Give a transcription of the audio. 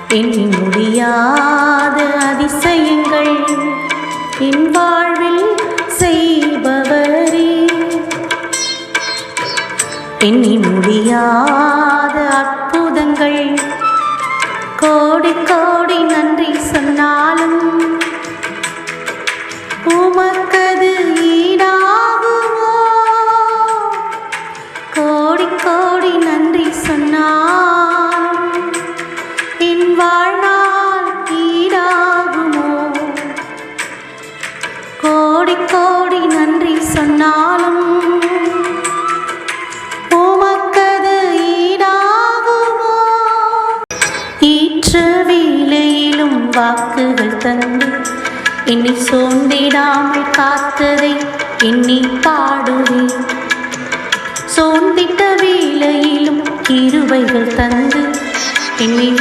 எண்ணி முடியாத அதிசயங்கள் என் வாழ்வில் செய்பவரே. எண்ணி முடியாத அற்புதங்கள் கோடி கோடி நன்றி சொன்னாலும் உமக்கது ஈடாகுமோ? கோடி கோடி நன்றி சொன்னால் என் வாழ்நாள் ஈடாகுமோ? கோடி கோடி நன்றி சொன்னாலும் உமக்கது ஈடாகுமோ? ஈற்ற வேளையிலும் வாக்குகள் தந்து என்னை சோர்ந்திடாமல் காத்ததை எண்ணி பாடுவேன். சோர்ந்திட்ட வேளையிலும் கிருபைகள் தந்து என்னை